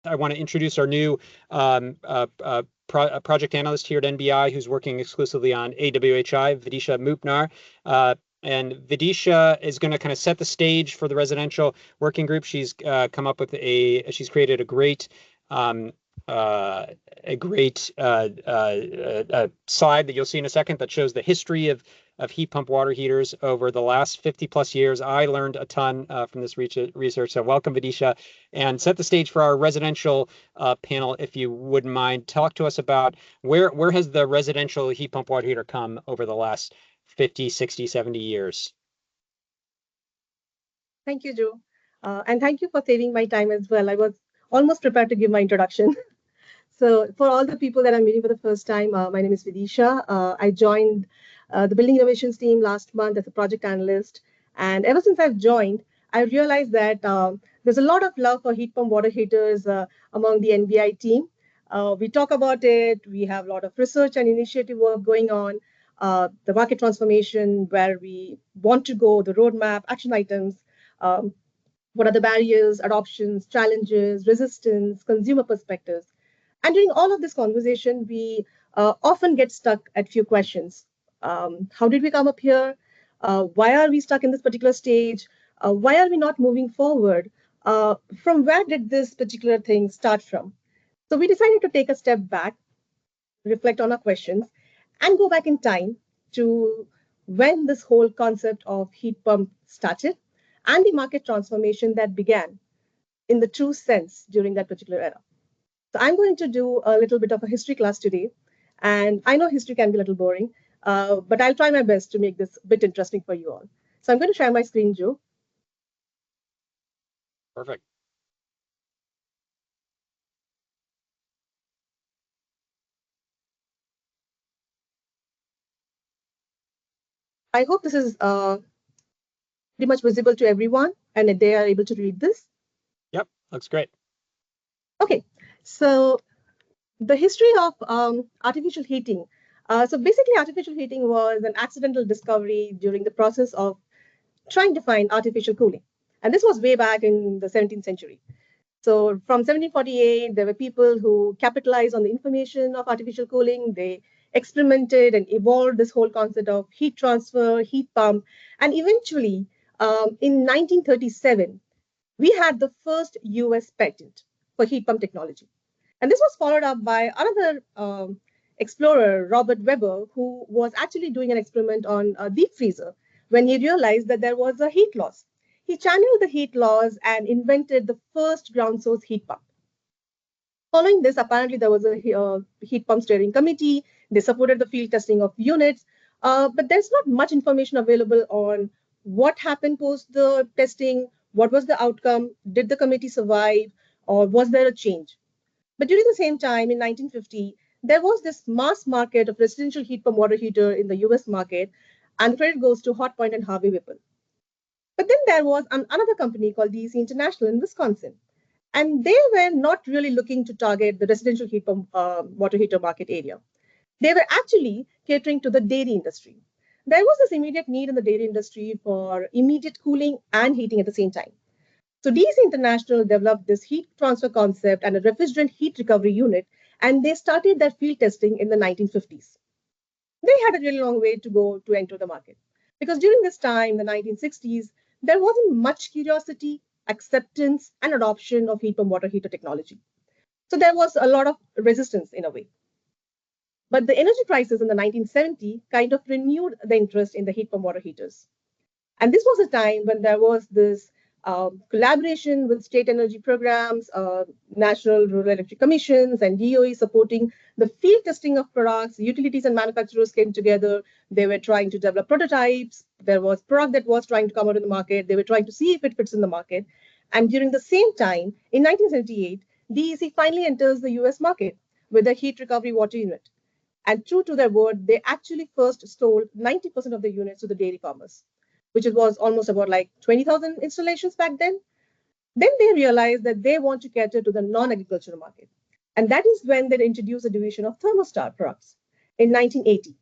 I want to introduce our new project analyst here at NBI, who's working exclusively on AWHI, Vidisha Mupnar. And Vidisha is going to kind of set the stage for the residential working group. She's come up with she's created a great slide that you'll see in a second that shows the history of heat pump water heaters over the last 50+ years. I learned a ton from this research. So welcome, Vidisha, and set the stage for our residential panel, if you wouldn't mind. Talk to us about where has the residential heat pump water heater come over the last 50, 60, 70 years? Thank you, Joe. And thank you for saving my time as well. I was almost prepared to give my introduction. So for all the people that I'm meeting for the first time, my name is Vidisha. I joined the Building Innovations team last month as a project analyst. And ever since I've joined, I realized that there's a lot of love for heat pump water heaters among the NBI team. We talk about it. We have a lot of research and initiative work going on. The market transformation, where we want to go, the roadmap, action items, what are the barriers, adoptions, challenges, resistance, consumer perspectives. And during all of this conversation, we often get stuck at few questions. How did we come up here? Why are we stuck in this particular stage? Why are we not moving forward? From where did this particular thing start from? So we decided to take a step back, reflect on our questions, and go back in time to when this whole concept of heat pump started and the market transformation that began in the true sense during that particular era. So I'm going to do a little bit of a history class today. And I know history can be a little boring, but I'll try my best to make this a bit interesting for you all. So I'm going to share my screen, Joe. Perfect. I hope this is pretty much visible to everyone and that they are able to read this. Yep, looks great. Okay, so the history of artificial heating. So basically, artificial heating was an accidental discovery during the process of trying to find artificial cooling. And this was way back in the 17th century. So from 1748, there were people who capitalized on the information of artificial cooling. They experimented and evolved this whole concept of heat transfer, heat pump. And eventually, in 1937, we had the first US patent for heat pump technology. And this was followed up by another explorer, Robert Weber, who was actually doing an experiment on a deep freezer when he realized that there was a heat loss. He channeled the heat loss and invented the first ground source heat pump. Following this, apparently there was a heat pump steering committee. They supported the field testing of units, but there's not much information available on what happened post the testing, what was the outcome, did the committee survive, or was there a change? But during the same time, in 1950, there was this mass market of residential heat pump water heater in the US market, and the credit goes to Hotpoint and Harvey Whipple. But then there was another company called DEC International in Wisconsin, and they were not really looking to target the residential heat pump water heater market area. They were actually catering to the dairy industry. There was this immediate need in the dairy industry for immediate cooling and heating at the same time. So DEC International developed this heat transfer concept and a refrigerant heat recovery unit, and they started their field testing in the 1950s. They had a really long way to go to enter the market because during this time, the 1960s, there wasn't much curiosity, acceptance, and adoption of heat pump water heater technology. So there was a lot of resistance in a way. But the energy crisis in the 1970s kind of renewed the interest in the heat pump water heaters. And this was a time when there was this collaboration with state energy programs, National Rural Electric Commissions, and DOE supporting the field testing of products. Utilities and manufacturers came together. They were trying to develop prototypes. There was product that was trying to come out in the market. They were trying to see if it fits in the market. And during the same time, in 1978, DEC finally enters the US market with a heat recovery water unit. And true to their word, they actually first sold 90% of the units to the dairy farmers, which was almost about like 20,000 installations back then. Then they realized that they want to cater to the non-agricultural market. And that is when they introduced a division of thermostat products in 1980.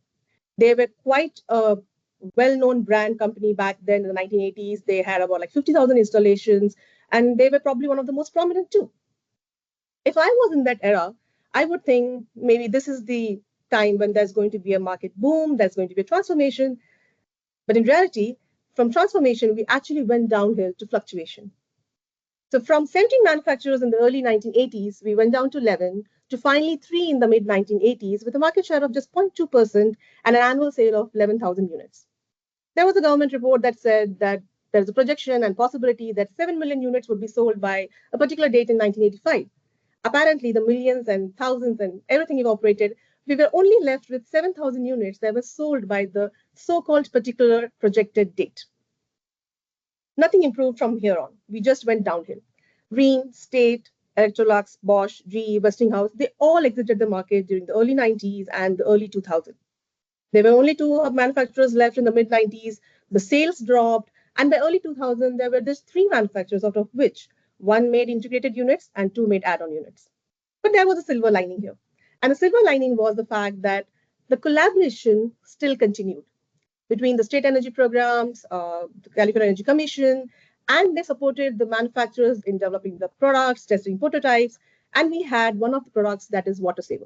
They were quite a well-known brand company back then in the 1980s. They had about like 50,000 installations, and they were probably one of the most prominent too. If I was in that era, I would think maybe this is the time when there's going to be a market boom, there's going to be a transformation. But in reality, from transformation, we actually went downhill to fluctuation. So from 17 manufacturers in the early 1980s, we went down to 11, to finally 3 in the mid 1980s, with a market share of just 0.2% and an annual sale of 11,000 units. There was a government report that said that there's a projection and possibility that 7 million units would be sold by a particular date in 1985. Apparently, the millions and thousands and everything evaporated. We were only left with 7,000 units that were sold by the so-called particular projected date. Nothing improved from here on. We just went downhill. Rheem, State, Electrolux, Bosch, GE, Westinghouse, they all exited the market during the early 90s and the early 2000s. There were only two manufacturers left in the mid 90s. The sales dropped. And by early 2000, there were just three manufacturers, out of which one made integrated units and two made add on units. But there was a silver lining here. And the silver lining was the fact that the collaboration still continued between the state energy programs, the California Energy Commission, and they supported the manufacturers in developing the products, testing prototypes, and we had one of the products that is water saver.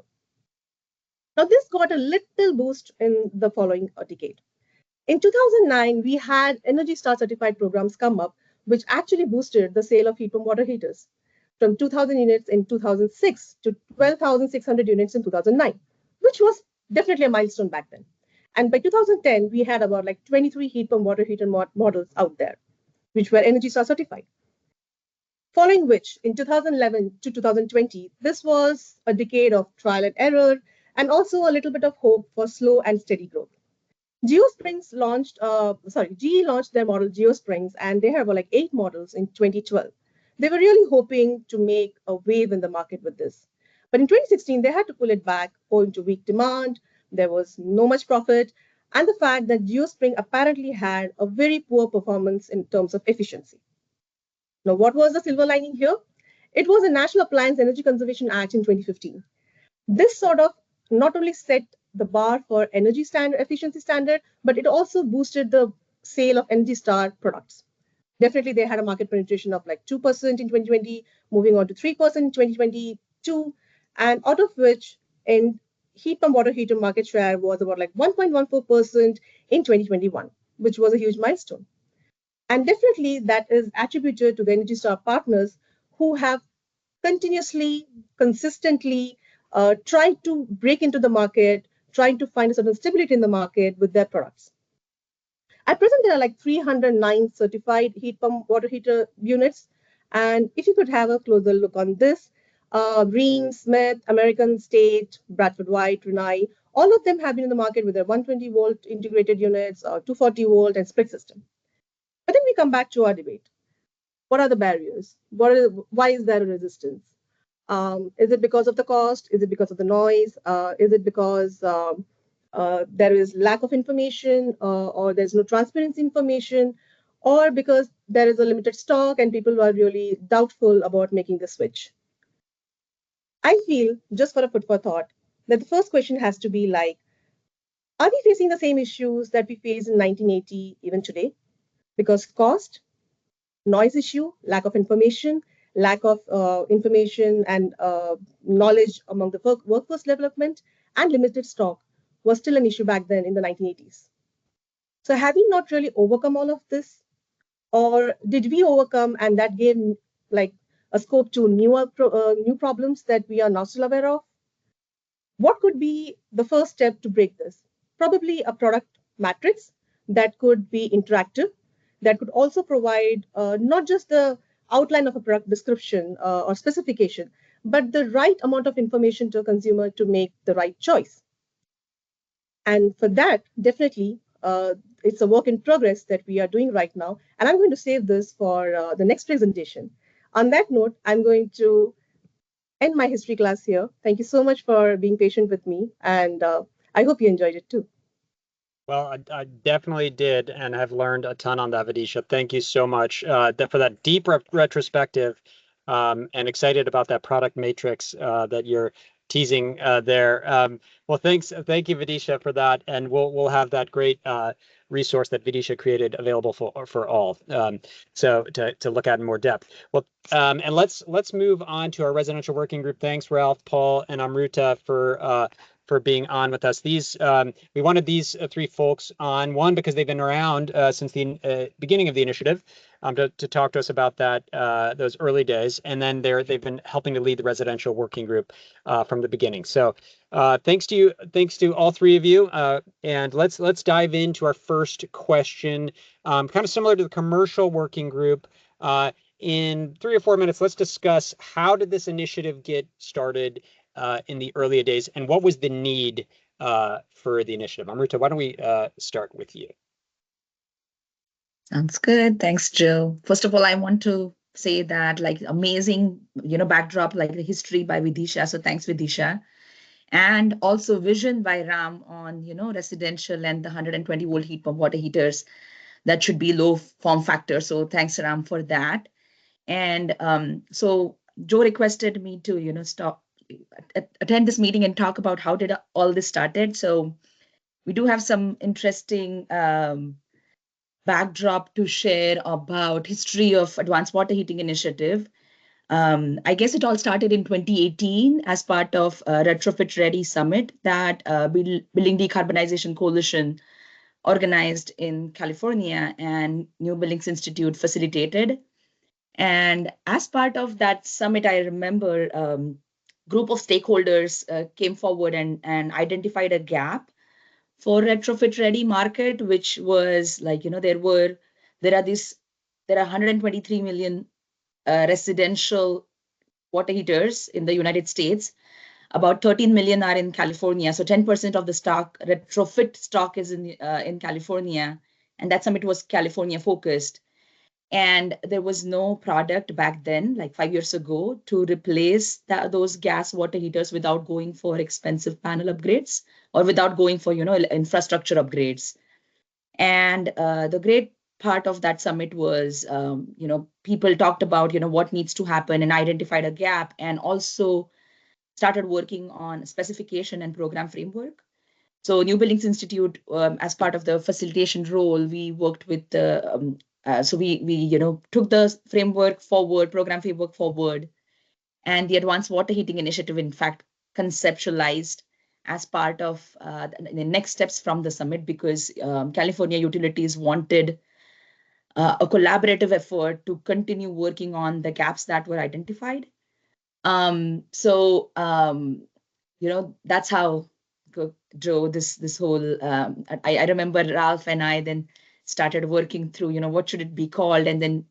Now, this got a little boost in the following decade. In 2009, we had Energy Star certified programs come up, which actually boosted the sale of heat pump water heaters from 2,000 units in 2006 to 12,600 units in 2009, which was definitely a milestone back then. And by 2010, we had about like 23 heat pump water heater models out there, which were Energy Star certified. Following which, in 2011 to 2020, this was a decade of trial and error and also a little bit of hope for slow and steady growth. GeoSprings GE launched their model GeoSprings, and they have like 8 models in 2012. They were really hoping to make a wave in the market with this. But in 2016, they had to pull it back owing to weak demand. There was no much profit, and the fact that GeoSpring apparently had a very poor performance in terms of efficiency. Now, what was the silver lining here? It was the National Appliance Energy Conservation Act in 2015. This sort of not only set the bar for energy standard efficiency standard, but it also boosted the sale of Energy Star products. Definitely, they had a market penetration of like 2% in 2020, moving on to 3% in 2022, and out of which in heat pump water heater market share was about like 1.14% in 2021, which was a huge milestone. And definitely that is attributed to the Energy Star partners who have continuously, consistently tried to break into the market, trying to find a certain stability in the market with their products. At present, there are like 309 certified heat pump water heater units. And if you could have a closer look on this, Rheem, Smith, American State, Bradford White, Rinnai, all of them have been in the market with their 120 volt integrated units, 240 volt, and split system. But then we come back to our debate. What are the barriers? Why is there a resistance? Is it because of the cost? Is it because of the noise? Is it because there is lack of information or there's no transparency information? Or because there is a limited stock and people are really doubtful about making the switch? I feel, just for a food for thought, that the first question has to be like, are we facing the same issues that we faced in 1980 even today? Because cost, noise issue, lack of information, lack of information and knowledge among the workforce development, and limited stock was still an issue back then in the 1980s. So have we not really overcome all of this? Or did we overcome and that gave like a scope to new problems that we are now still aware of? What could be the first step to break this? Probably a product matrix that could be interactive, that could also provide not just the outline of a product description or specification, but the right amount of information to a consumer to make the right choice. And for that, definitely, it's a work in progress that we are doing right now. And I'm going to save this for the next presentation. On that note, I'm going to end my history class here. Thank you so much for being patient with me. And I hope you enjoyed it too. Well, I definitely did and have learned a ton on that, Vidisha. Thank you so much for that deep retrospective and excited about that product matrix that you're teasing there. Well, thank you, Vidisha, for that, and we'll have that great resource that Vidisha created available for all, so to look at in more depth. Well, and let's move on to our residential working group. Thanks, Ralph, Paul, and Amruta for being on with us. We wanted these three folks on, one, because they've been around since the beginning of the initiative, to talk to us about those early days, and then they've been helping to lead the residential working group from the beginning. So thanks to all three of you, and let's dive into our first question, kind of similar to the commercial working group. In 3 or 4 minutes, let's discuss how did this initiative get started in the earlier days, and what was the need for the initiative? Amrita, why don't we start with you? Sounds good. Thanks, Joe. First of all, I want to say that like amazing, backdrop, like the history by Vidisha. So thanks, Vidisha. And also vision by Ram on, residential and the 120-volt heat pump water heaters that should be low form factor. So thanks, Ram, for that. And so Joe requested me to, attend this meeting and talk about how did all this started. So we do have some interesting backdrop to share about history of Advanced Water Heating Initiative. I guess it all started in 2018 as part of a Retrofit Ready Summit that Building Decarbonization Coalition organized in California and New Buildings Institute facilitated. And as part of that summit, I remember group of stakeholders came forward and identified a gap for retrofit ready market, which was like, there are 123 million residential water heaters in the United States. About 13 million are in California. So 10% of the retrofit stock is in California. And that summit was California focused. And there was no product back then, like 5 years ago, to replace those gas water heaters without going for expensive panel upgrades or without going for, infrastructure upgrades. And the great part of that summit was, people talked about, what needs to happen and identified a gap, and also started working on specification and program framework. So New Buildings Institute, as part of the facilitation role, we worked with the so we took the program framework forward, and the Advanced Water Heating Initiative, in fact, conceptualized as part of the next steps from the summit, because California utilities wanted a collaborative effort to continue working on the gaps that were identified. That's how, Joe, this whole, I remember Ralph and I then started working through, what should it be called? And then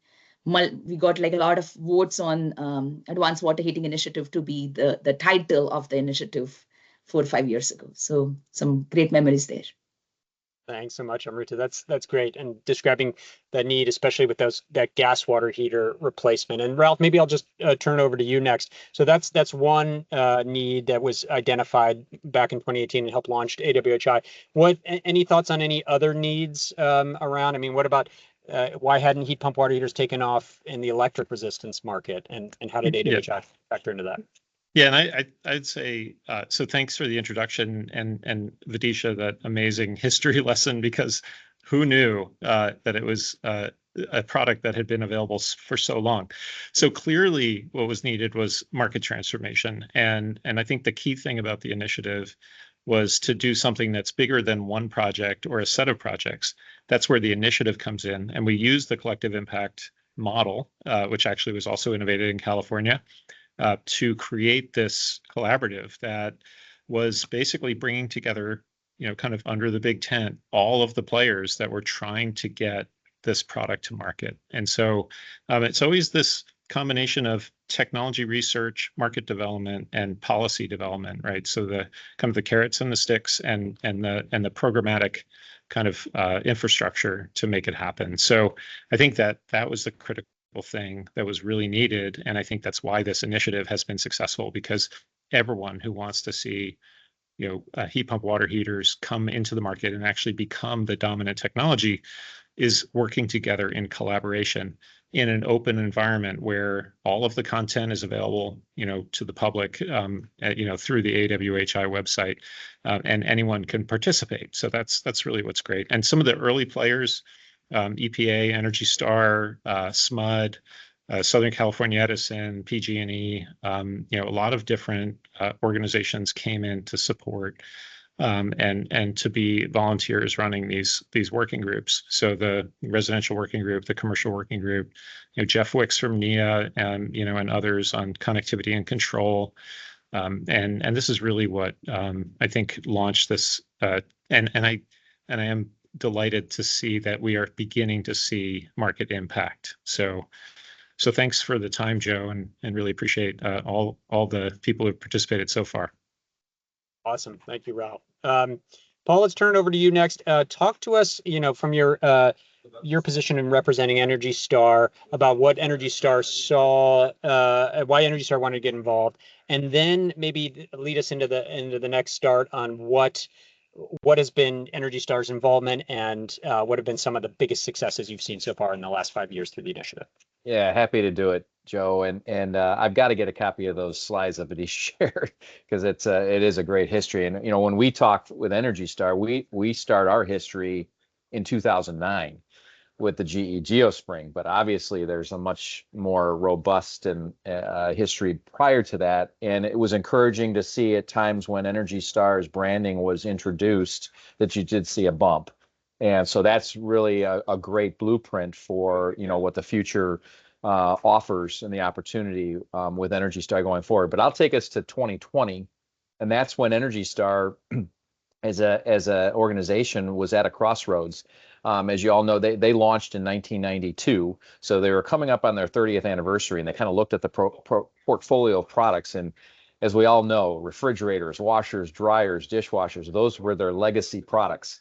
we got like a lot of votes on Advanced Water Heating Initiative to be the title of the initiative 4 or 5 years ago. So some great memories there. Thanks so much, Amrita. That's great, and describing the need, especially with that gas water heater replacement. And Ralph, maybe I'll just turn over to you next. So that's one need that was identified back in 2018 and helped launch AWHI. Any thoughts on any other needs around? I mean, what about why hadn't heat pump water heaters taken off in the electric resistance market, and how did AWHI factor into that? Yeah, and I'd say, so thanks for the introduction, and Vidisha, that amazing history lesson, because who knew that it was a product that had been available for so long. So clearly what was needed was market transformation. And I think the key thing about the initiative was to do something that's bigger than one project or a set of projects. That's where the initiative comes in. And we use the collective impact model, which actually was also innovated in California, to create this collaborative that was basically bringing together, kind of under the big tent, all of the players that were trying to get this product to market. And so it's always this combination of technology research, market development, and policy development, right? So the kind of the carrots and the sticks and the programmatic kind of infrastructure to make it happen. So I think that was the critical thing that was really needed. And I think that's why this initiative has been successful, because everyone who wants to see, heat pump water heaters come into the market and actually become the dominant technology is working together in collaboration. in an open environment where all of the content is available, to the public, through the AWHI website, and anyone can participate. So that's really what's great. And some of the early players, EPA, Energy Star, SMUD, Southern California Edison, PG&E, a lot of different organizations came in to support, and to be volunteers running these working groups. So the residential working group, the commercial working group, Jeff Wicks from NIA, and others on connectivity and control. And this is really what I think launched this. And I am delighted to see that we are beginning to see market impact. So thanks for the time, Joe, and really appreciate all the people who have participated so far. Awesome. Thank you, Ralph. Paul, let's turn it over to you next. Talk to us, from your position in representing Energy Star, about what Energy Star saw, why Energy Star wanted to get involved, and then maybe lead us into the next start on what has been Energy Star's involvement, and what have been some of the biggest successes you've seen so far in the last 5 years through the initiative. Yeah, happy to do it, Joe. And I've got to get a copy of those slides that Vidish shared, because it is a great history. And when we talked with Energy Star, we start our history in 2009 with the GE GeoSpring, but obviously there's a much more robust and history prior to that. And it was encouraging to see at times when Energy Star's branding was introduced that you did see a bump. And so that's really a great blueprint for what the future offers and the opportunity with Energy Star going forward. But I'll take us to 2020, and that's when Energy Star, as a organization, was at a crossroads. As you all know, they launched in 1992, so they were coming up on their 30th anniversary, and they kind of looked at the portfolio of products. And as we all know, refrigerators, washers, dryers, dishwashers, those were their legacy products.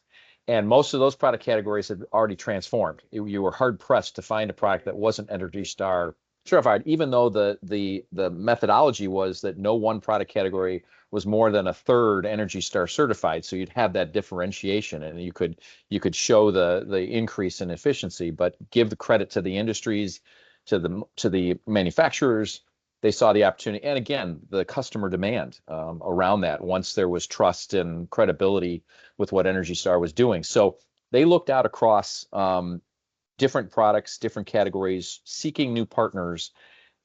And most of those product categories had already transformed. You were hard pressed to find a product that wasn't Energy Star certified, even though the methodology was that no one product category was more than a third Energy Star certified. So you'd have that differentiation, and you could show the increase in efficiency, but give the credit to the industries, to the manufacturers. They saw the opportunity, and again, the customer demand around that, once there was trust and credibility with what Energy Star was doing. So they looked out across different products, different categories, seeking new partners.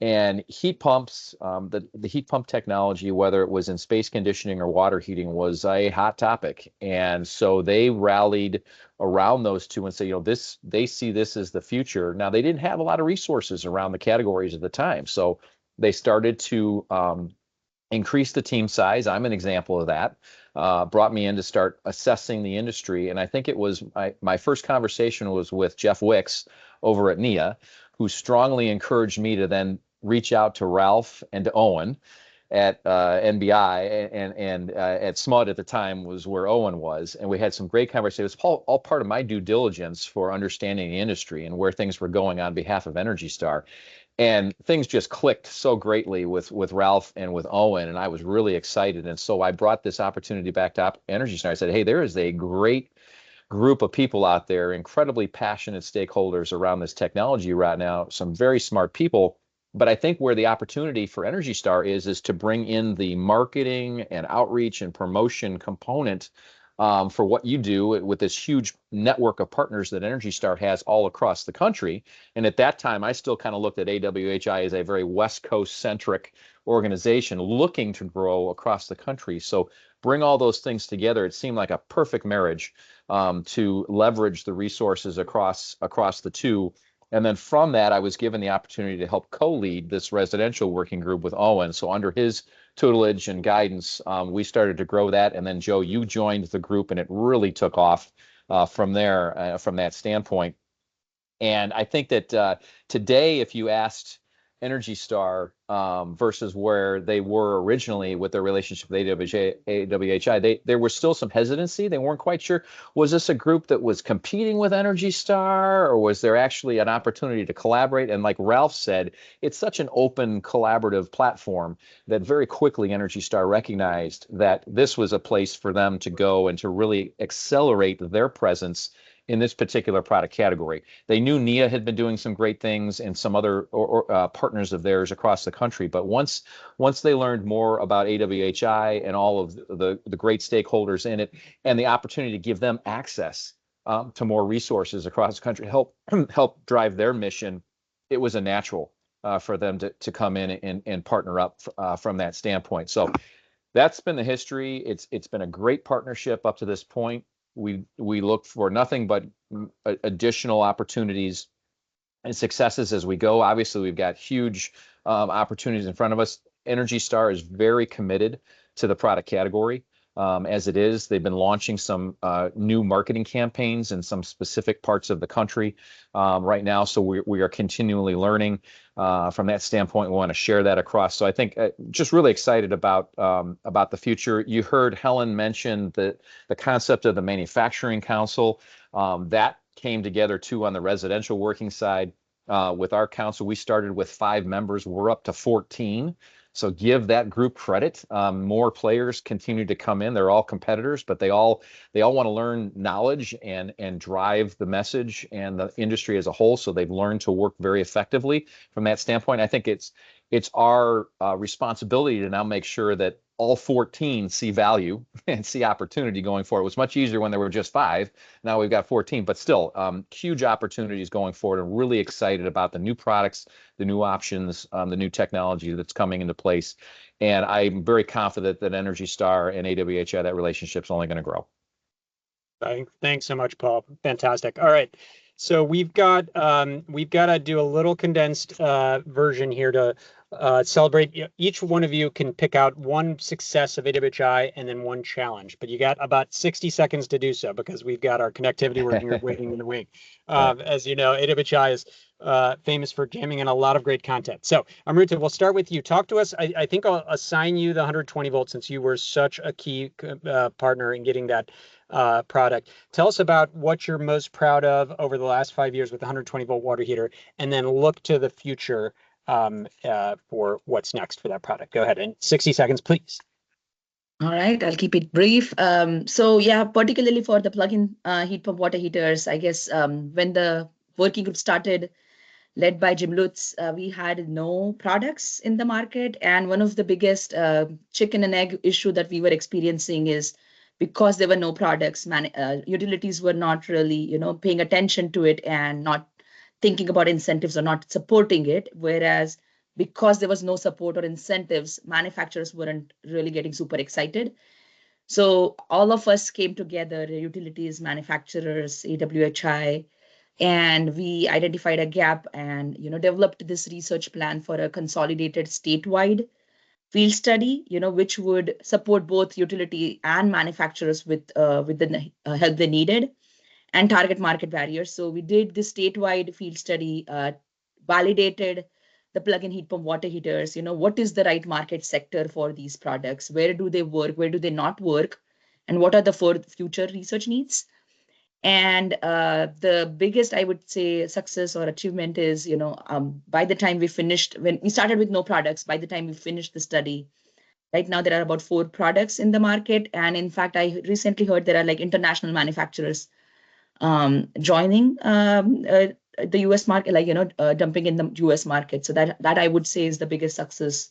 And heat pumps, the heat pump technology, whether it was in space conditioning or water heating, was a hot topic. And so they rallied around those two and say, they see this as the future. Now, they didn't have a lot of resources around the categories at the time, so they started to increase the team size. I'm an example of that. Brought me in to start assessing the industry. And I think it was my first conversation was with Jeff Wicks over at NIA, who strongly encouraged me to then reach out to Ralph and to Owen at NBI, and at SMUD at the time was where Owen was. And we had some great conversations. It was all part of my due diligence for understanding the industry and where things were going on behalf of Energy Star. And things just clicked so greatly with Ralph and with Owen, and I was really excited. And so I brought this opportunity back to Energy Star. I said, hey, there is a great group of people out there, incredibly passionate stakeholders around this technology right now, some very smart people. But I think where the opportunity for Energy Star is to bring in the marketing and outreach and promotion component for what you do with this huge network of partners that Energy Star has all across the country. And at that time, I still kind of looked at AWHI as a very West Coast centric organization looking to grow across the country. So bring all those things together, it seemed like a perfect marriage to leverage the resources across the two. And then from that, I was given the opportunity to help co-lead this residential working group with Owen. So under his tutelage and guidance, we started to grow that. And then, Joe, you joined the group, and it really took off from there, from that standpoint. And I think that today, if you asked Energy Star versus where they were originally with their relationship with AWHI, there was still some hesitancy. They weren't quite sure. Was this a group that was competing with Energy Star, or was there actually an opportunity to collaborate? And like Ralph said, it's such an open, collaborative platform that very quickly Energy Star recognized that this was a place for them to go and to really accelerate their presence in this particular product category. They knew NIA had been doing some great things and some other partners of theirs across the country. But once they learned more about AWHI and all of the great stakeholders in it, and the opportunity to give them access to more resources across the country, help drive their mission, it was a natural for them to come in and partner up from that standpoint. So that's been the history. It's been a great partnership up to this point. We look for nothing but additional opportunities and successes as we go. Obviously, we've got huge opportunities in front of us. Energy Star is very committed to the product category. As it is, they've been launching some new marketing campaigns in some specific parts of the country right now. So we are continually learning from that standpoint. We want to share that across. So I think just really excited about the future. You heard Helen mention the concept of the Manufacturing Council. That came together too on the residential working side with our council. We started with 5 members. We're up to 14. So give that group credit. More players continue to come in. They're all competitors, but they all want to learn knowledge and drive the message and the industry as a whole. So they've learned to work very effectively from that standpoint. I think it's our responsibility to now make sure that all 14 see value and see opportunity going forward. It was much easier when there were just 5. Now we've got 14, but still huge opportunities going forward, and really excited about the new products, the new options, the new technology that's coming into place. And I'm very confident that Energy Star and AWHI, that relationship's only going to grow. Thanks so much, Paul. Fantastic. All right. So we've got to do a little condensed version here to celebrate. Each one of you can pick out one success of AWHI and then one challenge, but you got about 60 seconds to do so because we've got our connectivity waiting in the wing. As you know, AWHI is famous for jamming in a lot of great content. So Amruta, we'll start with you. Talk to us. I think I'll assign you the 120 volts since you were such a key partner in getting that product. Tell us about what you're most proud of over the last 5 years with the 120 volt water heater, and then look to the future for what's next for that product. Go ahead, in 60 seconds, please. All right, I'll keep it brief. So yeah, particularly for the plug-in heat pump water heaters, I guess when the working group started, led by Jim Lutz, we had no products in the market. And one of the biggest chicken and egg issue that we were experiencing is because there were no products, utilities were not really, paying attention to it and not thinking about incentives or not supporting it. Whereas because there was no support or incentives, manufacturers weren't really getting super excited. So all of us came together, utilities, manufacturers, AWHI, and we identified a gap and developed this research plan for a consolidated statewide field study, which would support both utility and manufacturers with the help they needed and target market barriers. So we did this statewide field study, validated the plug-in heat pump water heaters. What is the right market sector for these products? Where do they work? Where do they not work? And what are the future research needs? And the biggest, I would say, success or achievement is, by the time we finished, when we started with no products, by the time we finished the study, right now there are about 4 products in the market. And in fact, I recently heard there are like international manufacturers joining the US market, like, dumping in the US market. So that I would say is the biggest success.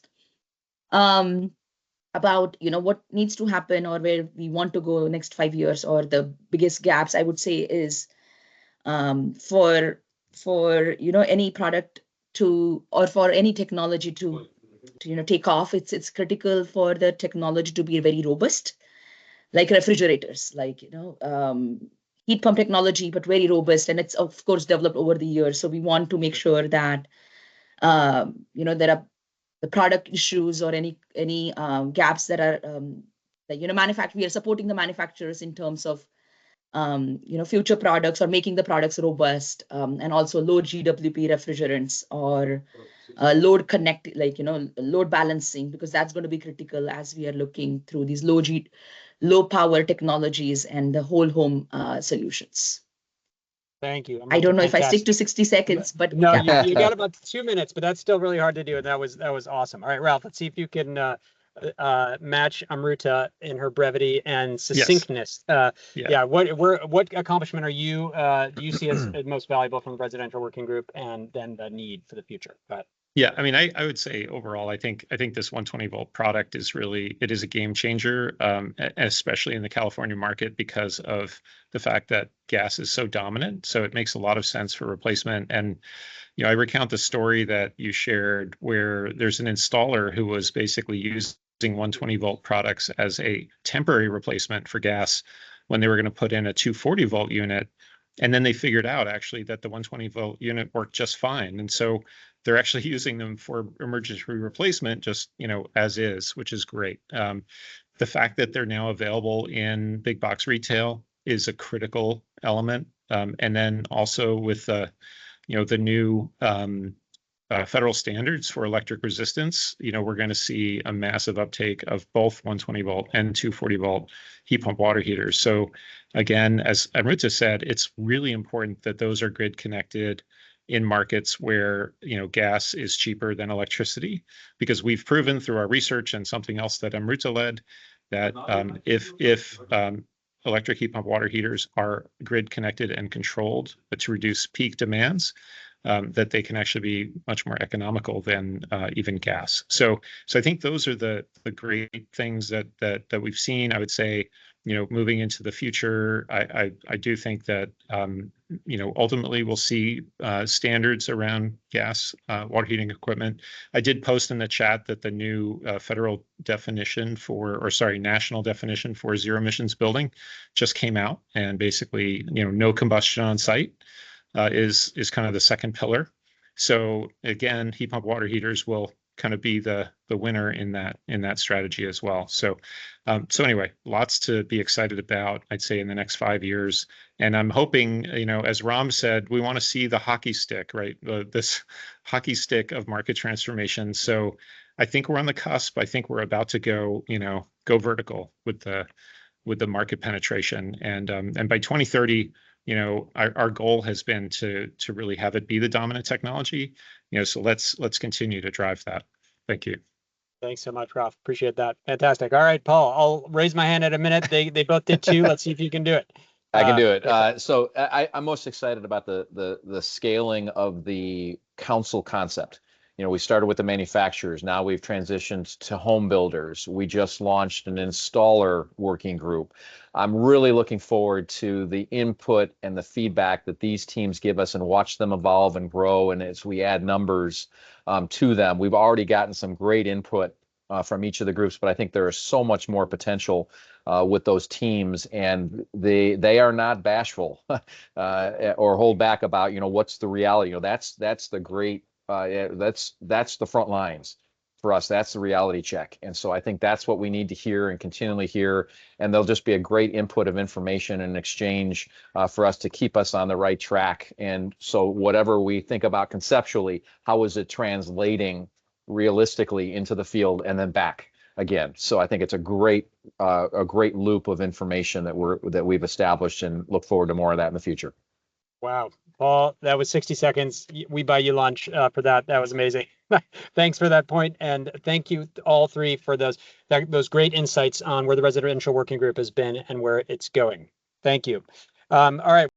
About what needs to happen or where we want to go next 5 years, or the biggest gaps, I would say is for any product to, or for any technology to take off, it's critical for the technology to be very robust, like refrigerators, like heat pump technology, but very robust, and it's of course developed over the years. So we want to make sure that there are the product issues or any gaps that are we are supporting the manufacturers in terms of future products or making the products robust, and also low GWP refrigerants or load connect, load balancing, because that's going to be critical as we are looking through these low power technologies and the whole home solutions. Thank you. I don't know if I stick to 60 seconds, but no, you got about 2 minutes, but that's still really hard to do. And that was awesome. All right, Ralph, let's see if you can match Amruta in her brevity and succinctness. Yeah. What accomplishment are you do you see as most valuable from the residential working group, and then the need for the future? Go ahead. Yeah, I mean, I would say overall, I think this 120 volt product is it is a game changer, especially in the California market because of the fact that gas is so dominant. So it makes a lot of sense for replacement. And I recount the story that you shared where there's an installer who was basically using 120 volt products as a temporary replacement for gas when they were going to put in a 240 volt unit. And then they figured out actually that the 120 volt unit worked just fine. And so they're actually using them for emergency replacement, just, as is, which is great. The fact that they're now available in big box retail is a critical element. And then also with the new federal standards for electric resistance, we're going to see a massive uptake of both 120 volt and 240 volt heat pump water heaters. So again, as Amruta said, it's really important that those are grid connected in markets where gas is cheaper than electricity, because we've proven through our research and something else that Amruta led that if electric heat pump water heaters are grid connected and controlled to reduce peak demands, that they can actually be much more economical than even gas. So I think those are the great things that we've seen. I would say, moving into the future, I do think that ultimately we'll see standards around gas water heating equipment. I did post in the chat that the new national definition for zero emissions building just came out, and basically, no combustion on site is kind of the second pillar. So again, heat pump water heaters will kind of be the winner in that strategy as well. So anyway, lots to be excited about, I'd say, in the next 5 years. And I'm hoping, as Ram said, we want to see the hockey stick, right? This hockey stick of market transformation. So I think we're on the cusp. I think we're about to go vertical with the market penetration. And by 2030, our goal has been to really have it be the dominant technology. So let's continue to drive that. Thank you. Thanks so much, Ralph. Appreciate that. Fantastic. All right, Paul, I'll raise my hand in a minute. They both did too. Let's see if you can do it. I can do it. So I'm most excited about the scaling of the council concept. We started with the manufacturers. Now we've transitioned to home builders. We just launched an installer working group. I'm really looking forward to the input and the feedback that these teams give us, and watch them evolve and grow. And as we add numbers to them, we've already gotten some great input from each of the groups, but I think there is so much more potential with those teams, and they are not bashful or hold back about what's the reality. That's the great. That's the front lines for us. That's the reality check. And so I think that's what we need to hear and continually hear. And there'll just be a great input of information and exchange for us to keep us on the right track. And so whatever we think about conceptually, how is it translating realistically into the field and then back again? So I think it's a great loop of information that we've established, and look forward to more of that in the future. Wow. Paul, that was 60 seconds. We buy you lunch for that. That was amazing. Thanks for that point. And thank you all three for those great insights on where the residential working group has been and where it's going. Thank you. All right.